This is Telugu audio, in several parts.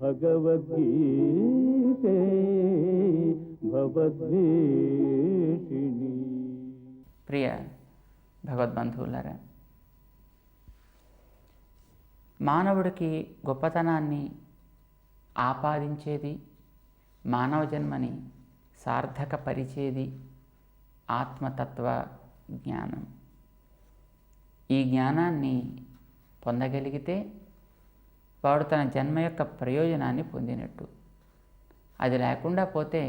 భగవద్గీతే భవద్వేషిణి. ప్రియ భగవద్బంధువులారా, మానవుడికి గొప్పతనాన్ని ఆపాదించేది, మానవ జన్మని సార్థకపరిచేది ఆత్మతత్వ జ్ఞానం. ఈ జ్ఞానాన్ని పొందగలిగితే వాడు తన జన్మ యొక్క ప్రయోజనాన్ని పొందినట్టు. అది లేకుండా పోతే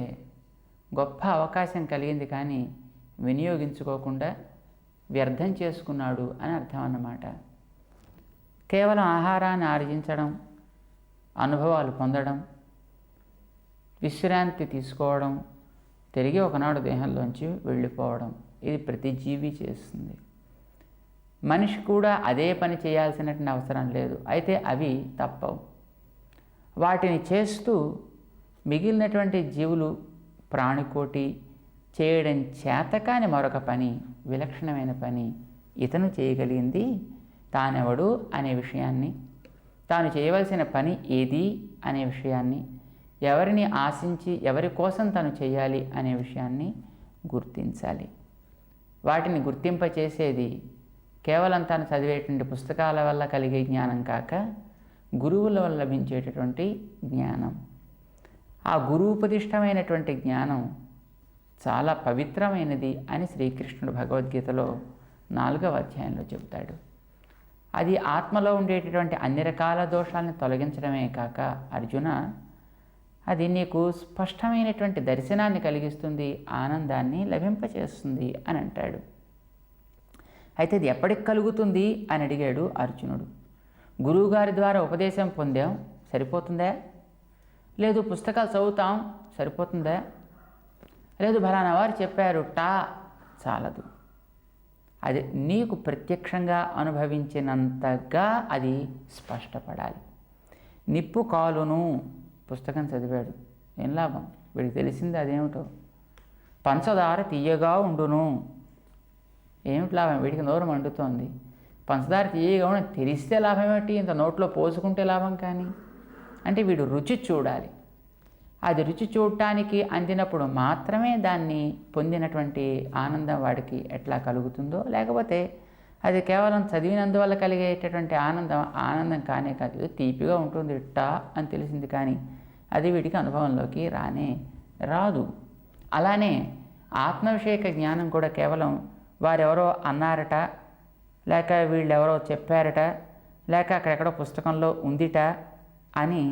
గొప్ప అవకాశం కలిగింది కానీ వినియోగించుకోకుండా వ్యర్థం చేసుకున్నాడు అని అర్థం అన్నమాట. కేవలం ఆహారాన్ని ఆర్జించడం, అనుభవాలు పొందడం, విశ్రాంతి తీసుకోవడం, తిరిగి ఒకనాడు దేహంలోంచి వెళ్ళిపోవడం, ఇది ప్రతి జీవి చేస్తుంది. మనిషి కూడా అదే పని చేయాల్సినటువంటి అవసరం లేదు. అయితే అవి తప్పవు. వాటిని చేస్తూ మిగిలినటువంటి జీవులు, ప్రాణికోటి చేయడం చేతకాని మరొక పని, విలక్షణమైన పని ఇతను చేయగలిగింది తానెవడు అనే విషయాన్ని, తాను చేయవలసిన పని ఏది అనే విషయాన్ని, ఎవరిని ఆశించి ఎవరి కోసం తను చేయాలి అనే విషయాన్ని గుర్తించాలి. వాటిని గుర్తింపచేసేది కేవలం తాను చదివేటువంటి పుస్తకాల వల్ల కలిగే జ్ఞానం కాక గురువుల వల్ల లభించేటటువంటి జ్ఞానం. ఆ గురూపదిష్టమైనటువంటి జ్ఞానం చాలా పవిత్రమైనది అని శ్రీకృష్ణుడు భగవద్గీతలో 4వ అధ్యాయంలో చెబుతాడు. అది ఆత్మలో ఉండేటటువంటి అన్ని రకాల దోషాలను తొలగించడమే కాక అర్జున, అది నీకు స్పష్టమైనటువంటి దర్శనాన్ని కలిగిస్తుంది, ఆనందాన్ని లభింపచేస్తుంది అని అంటాడు. అయితే అది ఎప్పటికి కలుగుతుంది అని అడిగాడు అర్జునుడు. గురువుగారి ద్వారా ఉపదేశం పొందాం, సరిపోతుందా? లేదు పుస్తకాలు చదువుతాం, సరిపోతుందా? లేదు ఫలానా వారు చెప్పారు చాలదు. అది నీకు ప్రత్యక్షంగా అనుభవించినంతగా అది స్పష్టపడాలి. నిప్పు కాలును పుస్తకం చదివాడు, ఏం లాభం? వీడికి తెలిసింది అదేమిటో. పంచదార తీయగా ఉండును, ఏమిటి లాభం? వీడికి నోరు మండుతోంది. పంచదార తీయగా ఉండి తెలిస్తే లాభం ఏమిటి? ఇంత నోట్లో పోసుకుంటే లాభం కానీ. అంటే వీడు రుచి చూడాలి. అది రుచి చూడటానికి అందినప్పుడు మాత్రమే దాన్ని పొందినటువంటి ఆనందం వాడికి ఎట్లా కలుగుతుందో, లేకపోతే అది కేవలం చదివినందువల్ల కలిగేటటువంటి ఆనందం కానే కాదు. తీపిగా ఉంటుంది అని తెలిసింది కానీ అది వీడికి అనుభవంలోకి రాదు. అలానే ఆత్మవిషయక జ్ఞానం కూడా కేవలం వారెవరో అన్నారట, లేక వీళ్ళెవరో చెప్పారట, లేక అక్కడెక్కడో పుస్తకంలో ఉందిట అని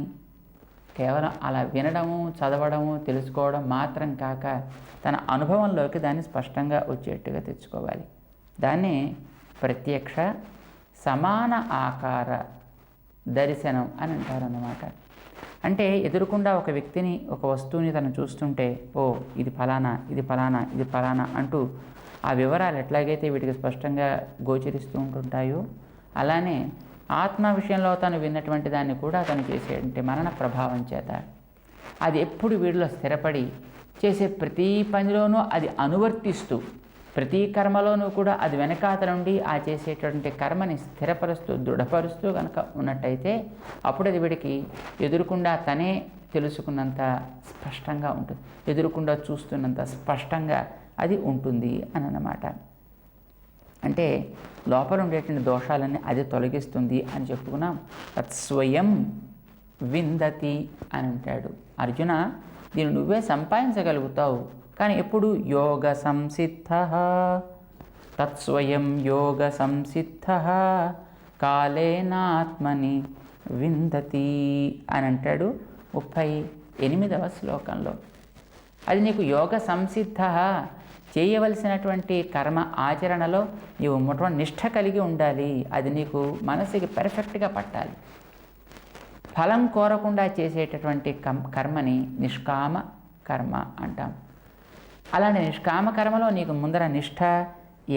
కేవలం అలా వినడము, చదవడము, తెలుసుకోవడం మాత్రం కాక తన అనుభవంలోకి దాన్ని స్పష్టంగా వచ్చేట్టుగా తెచ్చుకోవాలి. దాన్ని ప్రత్యక్ష సమాన ఆకార దర్శనం అని అంటారన్నమాట. అంటే ఎదురుకుండా ఒక వ్యక్తిని, ఒక వస్తువుని తను చూస్తుంటే, ఓ ఇది ఫలానా, ఇది ఫలానా, ఇది ఫలానా అంటూ ఆ వివరాలు ఎట్లాగైతే వీటికి స్పష్టంగా గోచరిస్తూ ఉంటుంటాయో, అలానే ఆత్మ విషయంలో తను విన్నటువంటి దాన్ని కూడా తను చేసేటువంటి మరణ ప్రభావం చేత అది ఎప్పుడు వీడిలో స్థిరపడి చేసే ప్రతి పనిలోనూ అది అనువర్తిస్తూ, ప్రతి కర్మలోనూ కూడా అది వెనకాతల నుండి ఆ చేసేటువంటి కర్మని స్థిరపరుస్తూ, దృఢపరుస్తూ కనుక ఉన్నట్టయితే అప్పుడు అది వీడికి ఎదురుకుండా తనే తెలుసుకున్నంత స్పష్టంగా ఉంటుంది, ఎదురుకుండా చూస్తున్నంత స్పష్టంగా అది ఉంటుంది అని అన్నమాట. అంటే లోపల ఉండేటువంటి దోషాలన్నీ అది తొలగిస్తుంది అని చెప్పుకున్నాం. తత్స్వయం విందతి అని అంటాడు. అర్జున, దీన్ని నువ్వే సంపాదించగలుగుతావు, కానీ ఎప్పుడు యోగ సంసిద్ధ, తత్స్వయం యోగ సంసిద్ధ కాలేనాత్మని విందతి అని అంటాడు 38వ శ్లోకంలో. అది నీకు యోగ సంసిద్ధ, చేయవలసినటువంటి కర్మ ఆచరణలో నీవు మొట్టమొదటి నిష్ఠ కలిగి ఉండాలి. అది నీకు మనసుకి పర్ఫెక్ట్గా పట్టాలి. ఫలం కోరకుండా చేసేటటువంటి కర్మని నిష్కామ కర్మ అంటాం. అలాంటి నిష్కామ కర్మలో నీకు ముందర నిష్ఠ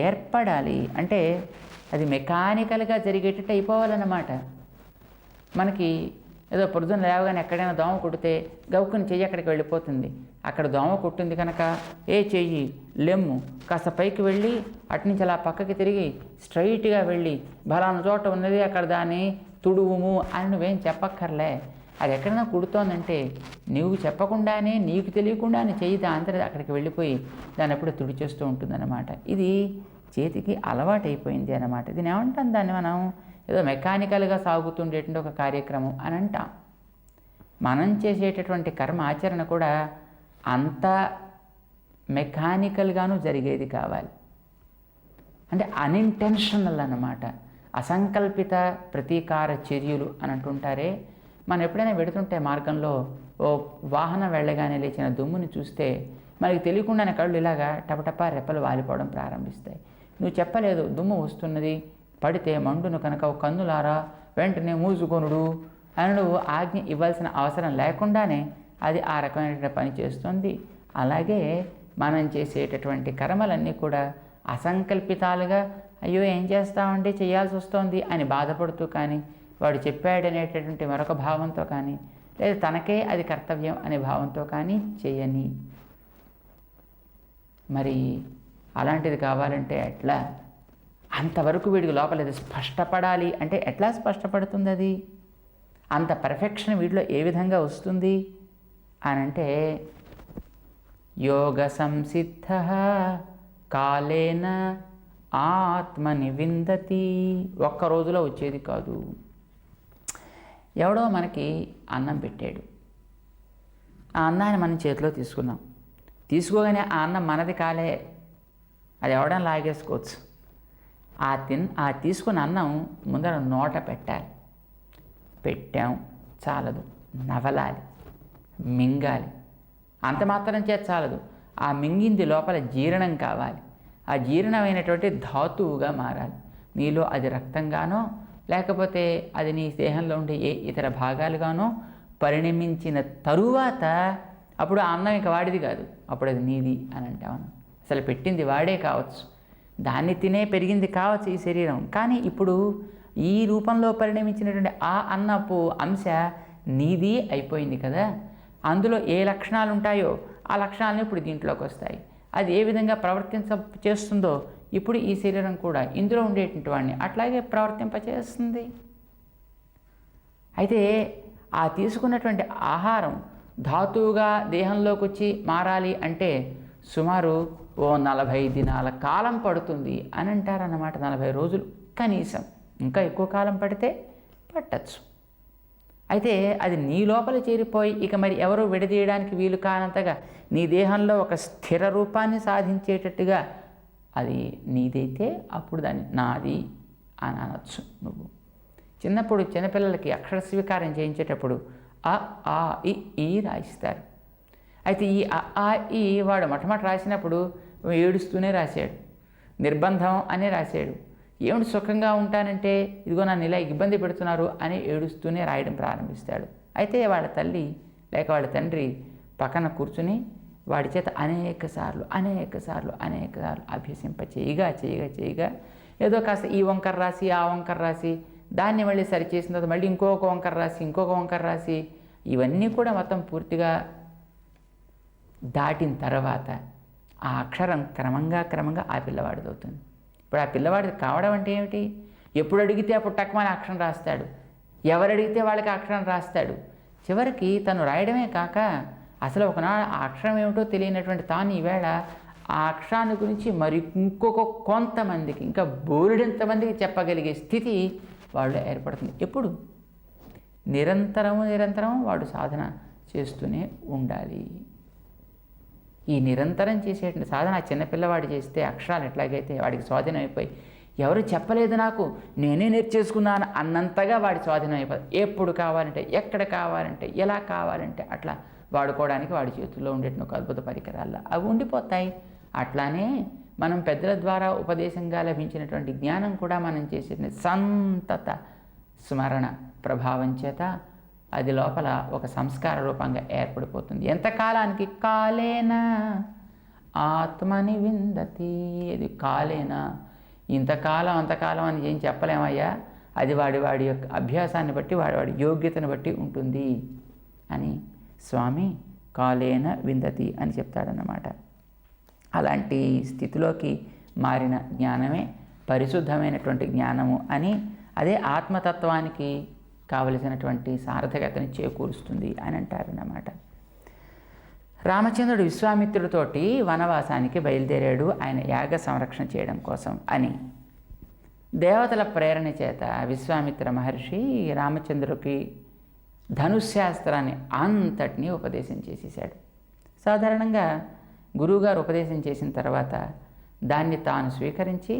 ఏర్పడాలి. అంటే అది మెకానికల్గా జరిగేటట్టు అయిపోవాలన్నమాట. మనకి ఏదో పొద్దున్న లేవగానే ఎక్కడైనా దోమ కుడితే గౌక్కుని చెయ్యి అక్కడికి వెళ్ళిపోతుంది. అక్కడ దోమ కుట్టింది కనుక ఏ చెయ్యి లెమ్ము, కాస్త పైకి వెళ్ళి అటునుంచి అలా పక్కకి తిరిగి స్ట్రైట్గా వెళ్ళి బలాన చోట ఉన్నది అక్కడ దాన్ని తుడువుము అని నువ్వేం చెప్పక్కర్లే. అది ఎక్కడైనా కుడుతోందంటే నువ్వు చెప్పకుండానే నీకు తెలియకుండానే చెయ్యి దాంతో అక్కడికి వెళ్ళిపోయి దాన్ని ఎప్పుడు తుడిచేస్తూ ఉంటుందన్నమాట. ఇది చేతికి అలవాటైపోయింది అన్నమాట. దీన్ని ఏమంటాం, దాన్ని మనం ఏదో మెకానికల్గా సాగుతుండేటువంటి ఒక కార్యక్రమం అని అంటాం. మనం చేసేటటువంటి కర్మ ఆచరణ కూడా అంత మెకానికల్గాను జరిగేది కావాలి. అంటే అన్ఇంటెన్షనల్ అన్నమాట. అసంకల్పిత ప్రతీకార చర్యలు అని అంటుంటారే. మనం ఎప్పుడైనా వెడుతుంటే మార్గంలో ఓ వాహనం వెళ్ళగానే లేచిన దుమ్ముని చూస్తే మనకి తెలియకుండానే కళ్ళు ఇలాగా టపటపా రెప్పలు వాలిపోవడం ప్రారంభిస్తాయి. నువ్వు చెప్పలేదు దుమ్ము వస్తున్నది, పడితే మండును కనుక కన్నులారా వెంటనే మూసుకొనుడు అని నువ్వు ఆజ్ఞ ఇవ్వాల్సిన అవసరం లేకుండానే అది ఆ రకమైనటువంటి పని చేస్తుంది. అలాగే మనం చేసేటటువంటి కర్మలన్నీ కూడా అసంకల్పితాలుగా అయ్యో ఏం చేస్తామంటే చేయాల్సి వస్తుంది అని బాధపడుతూ కానీ, వాడు చెప్పాడనేటటువంటి మరొక భావంతో కానీ, లేదా తనకే అది కర్తవ్యం అనే భావంతో కానీ చేయని. మరి అలాంటిది కావాలంటే ఎట్లా? అంతవరకు వీడికి లోపల అది స్పష్టపడాలి అంటే ఎట్లా స్పష్టపడుతుంది? అది అంత పర్ఫెక్షన్ వీడిలో ఏ విధంగా వస్తుంది అని అంటే, యోగ సంసిద్ధ కాలేన ఆత్మని విందతి. ఒక్క రోజులో వచ్చేది కాదు. ఎవడో మనకి అన్నం పెట్టాడు, ఆ అన్నాన్ని మనం చేతిలో తీసుకున్నాం. తీసుకోగానే ఆ అన్నం మనది కాలే, అది ఎవడని లాగేసుకోవచ్చు. ఆ తీసుకున్న అన్నం ముందర నోట పెట్టాలి. పెట్టాం చాలదు, నవలాలి, మింగాలి. అంత మాత్రం చేత చాలదు, ఆ మింగింది లోపల జీర్ణం కావాలి. ఆ జీర్ణమైనటువంటి ధాతువుగా మారాలి. నీలో అది రక్తంగానో లేకపోతే అది నీ దేహంలో ఉండే ఏ ఇతర భాగాలుగానో పరిణమించిన తరువాత అప్పుడు ఆ అన్నం ఇంకా వాడిది కాదు, అప్పుడు అది నీది అని అంటాను. అసలు పెట్టింది వాడే కావచ్చు, దాన్ని తినే పెరిగింది కావచ్చు ఈ శరీరం. కానీ ఇప్పుడు ఈ రూపంలో పరిణమించినటువంటి ఆ అన్నపు అంశ నీది అయిపోయింది కదా. అందులో ఏ లక్షణాలు ఉంటాయో ఆ లక్షణాలను ఇప్పుడు దీంట్లోకి వస్తాయి. అది ఏ విధంగా చేస్తుందో ఇప్పుడు ఈ శరీరం కూడా ఇందులో ఉండేటువంటి వాడిని అట్లాగే ప్రవర్తింపచేస్తుంది. అయితే ఆ తీసుకున్నటువంటి ఆహారం ధాతువుగా దేహంలోకి వచ్చి మారాలి అంటే సుమారు 40 దినాల కాలం పడుతుంది అని అంటారన్నమాట. 40 రోజులు కనీసం, ఇంకా ఎక్కువ కాలం పడితే పట్టచ్చు. అయితే అది నీ లోపల చేరిపోయి ఇక మరి ఎవరు విడదీయడానికి వీలు కానంతగా నీ దేహంలో ఒక స్థిర రూపాన్ని సాధించేటట్టుగా అది నీదైతే అప్పుడు దాన్ని నాది అని అనొచ్చు. నువ్వు చిన్నప్పుడు చిన్నపిల్లలకి అక్షర స్వీకారం చేయించేటప్పుడు అ ఆ ఈ రాయిస్తారు. అయితే ఈ అ ఆ ఈ వాడు మొట్టమొదటి రాసినప్పుడు ఏడుస్తూనే రాశాడు, నిర్బంధం అనే రాశాడు. ఏమిటి సుఖంగా ఉంటానంటే ఇదిగో నన్ను ఇలా ఇబ్బంది పెడుతున్నారు అని ఏడుస్తూనే రాయడం ప్రారంభిస్తాడు. అయితే వాళ్ళ తల్లి లేక వాళ్ళ తండ్రి పక్కన కూర్చుని వాడి చేత అనేక సార్లు అభ్యసింప చేయగా ఏదో కాస్త ఈ వంకర రాసి ఆ వంకర రాసి దాన్ని మళ్ళీ సరిచేసిన తర్వాత మళ్ళీ ఇంకొక వంకర రాసి ఇవన్నీ కూడా మొత్తం పూర్తిగా దాటిన తర్వాత ఆ అక్షరం క్రమంగా ఆ పిల్లవాడిది అవుతుంది. ఇప్పుడు ఆ పిల్లవాడిది కావడం అంటే ఏమిటి? ఎప్పుడు అడిగితే అప్పుడు టక్మని అక్షరం రాస్తాడు, ఎవరు అడిగితే వాళ్ళకి అక్షరం రాస్తాడు. చివరికి తను రాయడమే కాక అసలు ఒకనాడు ఆ అక్షరం ఏమిటో తెలియనటువంటి తాను ఈవేళ ఆ అక్షరాన్ని గురించి మరి ఇంకొక కొంతమందికి, ఇంకా బోలెడంతమందికి చెప్పగలిగే స్థితి వాళ్ళు ఏర్పడుతుంది. ఎప్పుడు? నిరంతరం వాడు సాధన చేస్తూనే ఉండాలి. ఈ నిరంతరం చేసేటువంటి సాధన చిన్నపిల్లవాడు చేస్తే అక్షరాలు ఎట్లాగైతే వాడికి స్వాధీనం అయిపోయి ఎవరు చెప్పలేదు నాకు నేనే నేర్చేసుకున్నాను అన్నంతగా వాడి స్వాధీనం అయిపోతుంది. ఎప్పుడు కావాలంటే, ఎక్కడ కావాలంటే, ఎలా కావాలంటే అట్లా వాడుకోవడానికి వాడి చేతుల్లో ఉండేటువంటి ఒక అద్భుత పరికరాల్లో అవి ఉండిపోతాయి. అట్లానే మనం పెద్దల ద్వారా ఉపదేశంగా లభించినటువంటి జ్ఞానం కూడా మనం చేసే సంతత స్మరణ ప్రభావం చేత అది లోపల ఒక సంస్కార రూపంగా ఏర్పడిపోతుంది. ఎంతకాలానికి? కాలేనా ఆత్మని విందతి. అది కాలేనా, ఇంతకాలం అంతకాలం అని ఏం చెప్పలేమయ్యా. అది వాడి యొక్క అభ్యాసాన్ని బట్టి వాడి యోగ్యతను బట్టి ఉంటుంది అని స్వామి కాలేన విందతి అని చెప్తాడన్నమాట. అలాంటి స్థితిలోకి మారిన జ్ఞానమే పరిశుద్ధమైనటువంటి జ్ఞానము అని, అదే ఆత్మతత్వానికి కావలసినటువంటి సార్థకతని చేకూరుస్తుంది అని అంటారన్నమాట. రామచంద్రుడు విశ్వామిత్రుడితోటి వనవాసానికి బయలుదేరాడు ఆయన యాగ సంరక్షణ చేయడం కోసం అని. దేవతల ప్రేరణ చేత విశ్వామిత్ర మహర్షి రామచంద్రుడికి ధనుశాస్త్రాన్ని అంతటినీ ఉపదేశం చేసేసాడు. సాధారణంగా గురువుగారు ఉపదేశం చేసిన తర్వాత దాన్ని తాను స్వీకరించి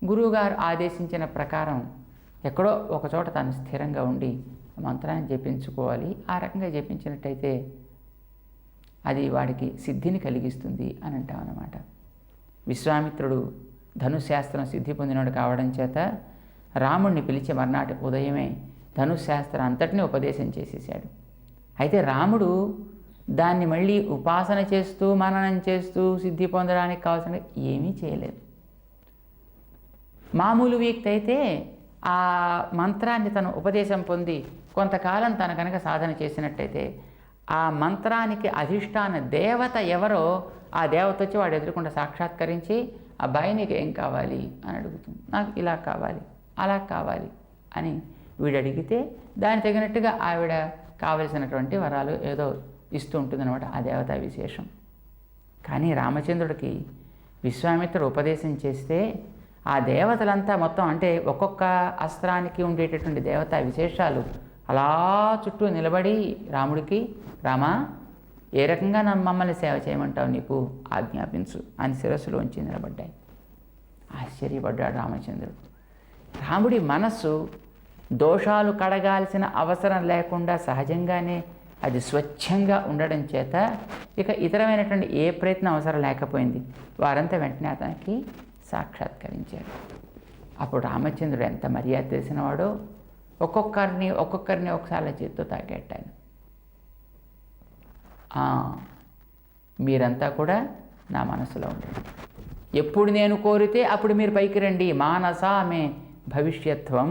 గురువుగారు ఆదేశించిన ప్రకారం ఎక్కడో ఒకచోట తాను స్థిరంగా ఉండి మంత్రాన్ని జపించుకోవాలి. ఆ రకంగా జపించినట్టయితే అది వాడికి సిద్ధిని కలిగిస్తుంది అని అంటాం అన్నమాట. విశ్వామిత్రుడు ధనుశాస్త్రం సిద్ధి పొందినవాడు కావడం చేత రాముణ్ణి పిలిచి మర్నాటి ఉదయమే ధనుశాస్త్రం అంతటినీ ఉపదేశం చేసేసాడు. అయితే రాముడు దాన్ని మళ్ళీ ఉపాసన చేస్తూ మననం చేస్తూ సిద్ధి పొందడానికి కావాల్సిన ఏమీ చేయలేదు. మామూలు వ్యక్తి అయితే ఆ మంత్రాన్ని తను ఉపదేశం పొంది కొంతకాలం తన కనుక సాధన చేసినట్టయితే ఆ మంత్రానికి అధిష్టాన దేవత ఎవరో ఆ దేవత వచ్చి వాడు ఎదురుకుండా సాక్షాత్కరించి అబ్బాయి నీకు ఏం కావాలి అని అడుగుతుంది. నాకు ఇలా కావాలి అలా కావాలి అని వీడు అడిగితే దానికి తగినట్టుగా ఆవిడ కావలసినటువంటి వరాలు ఏదో ఇస్తూ ఉంటుందన్నమాట ఆ దేవతా విశేషం. కానీ రామచంద్రుడికి విశ్వామిత్రుడు ఉపదేశం చేస్తే ఆ దేవతలంతా మొత్తం అంటే ఒక్కొక్క అస్త్రానికి ఉండేటటువంటి దేవతా విశేషాలు అలా చుట్టూ నిలబడి రాముడికి రామా ఏ రకంగా మమ్మల్ని సేవ చేయమంటావు నీకు ఆజ్ఞాపించు అని శిరస్సులోంచి నిలబడ్డాయి. ఆశ్చర్యపడ్డాడు రామచంద్రుడు. రాముడి మనస్సు దోషాలు కడగాల్సిన అవసరం లేకుండా సహజంగానే అది స్వచ్ఛంగా ఉండడం చేత ఇక ఇతరమైనటువంటి ఏ ప్రయత్నం అవసరం లేకపోయింది. వారంతా వెంటనే అతనికి సాక్షాత్కరించాడు. అప్పుడు రామచంద్రుడు ఎంత మర్యాద తెలిసినవాడో ఒక్కొక్కరిని ఒకసారి చేత్తో తాకేటాను. మీరంతా కూడా నా మనసులో ఉండండి. ఎప్పుడు నేను కోరితే అప్పుడు మీరు పైకి రండి. మానసా మే భవిష్యత్వం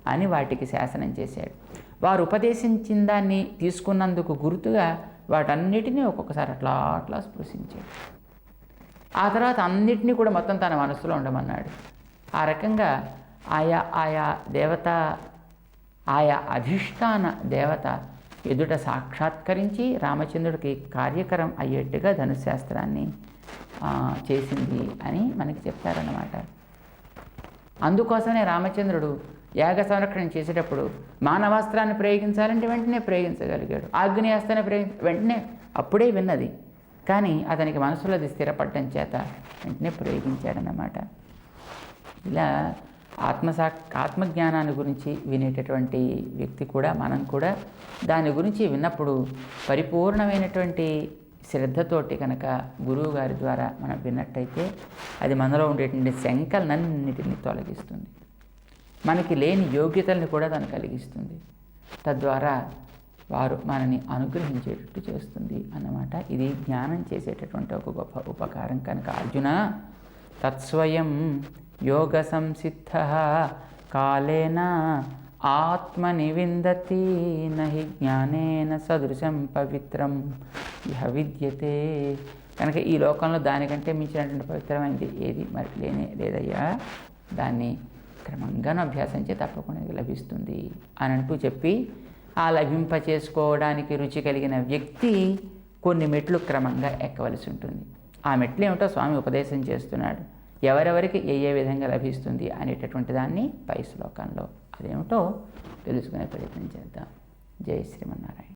అని వాటికి శాసనం చేశాడు. వారు ఉపదేశించిన దాన్ని తీసుకున్నందుకు గుర్తుగా వాటన్నిటినీ ఒక్కొక్కసారి అట్లా అట్లా స్పృశించాడు. ఆ తర్వాత అన్నిటినీ కూడా మొత్తం తన మనసులో ఉండమన్నాడు. ఆ రకంగా ఆయా దేవత ఆయా అధిష్టాన దేవత ఎదుట సాక్షాత్కరించి రామచంద్రుడికి కార్యకరం అయ్యేట్టుగా ధనుశాస్త్రాన్ని చేసింది అని మనకి చెప్తారన్నమాట. అందుకోసమే రామచంద్రుడు యాగ సంరక్షణ చేసేటప్పుడు మానవాస్త్రాన్ని ప్రయోగించాలంటే వెంటనే ప్రయోగించగలిగాడు. ఆగ్నేయాస్త్రాన్ని వెంటనే అప్పుడే విన్నది. కానీ అతనికి మనసులో అది స్థిరపడటం చేత వెంటనే ప్రయోగించాడన్నమాట. ఇలా ఆత్మజ్ఞానాన్ని గురించి వినేటటువంటి వ్యక్తి కూడా మనం కూడా దాని గురించి విన్నప్పుడు పరిపూర్ణమైనటువంటి శ్రద్ధతోటి కనుక గురువు గారి ద్వారా మనం విన్నట్టయితే అది మనలో ఉండేటువంటి శంకలన్నిటిని తొలగిస్తుంది. మనకి లేని యోగ్యతల్ని కూడా దాన్ని కలిగిస్తుంది. తద్వారా వారు మనని అనుగ్రహించేటట్టు చేస్తుంది అన్నమాట. ఇది జ్ఞానం చేసేటటువంటి ఒక గొప్ప ఉపకారం కనుక అర్జున తత్స్వయం యోగ సంసిద్ధ కాలేన ఆత్మని విందతి నహి జ్ఞానేన సదృశం పవిత్రం ఇహ విద్యతే. కనుక ఈ లోకంలో దానికంటే మించినటువంటి పవిత్రమైనది ఏది మరి లేనే లేదయ్యా. దాన్ని క్రమంగా అభ్యాసం చే తప్పకుండా లభిస్తుంది అని అంటూ చెప్పి ఆ లభింప చేసుకోవడానికి రుచి కలిగిన వ్యక్తి కొన్ని మెట్లు క్రమంగా ఎక్కవలసి ఉంటుంది. ఆ మెట్లు ఏమిటో స్వామి ఉపదేశం చేస్తున్నాడు. ఎవరెవరికి ఏ విధంగా లభిస్తుంది అనేటటువంటి దాన్ని పై శ్లోకంలో అదేమిటో తెలుసుకునే ప్రయత్నం చేద్దాం. జై శ్రీమన్నారాయణ.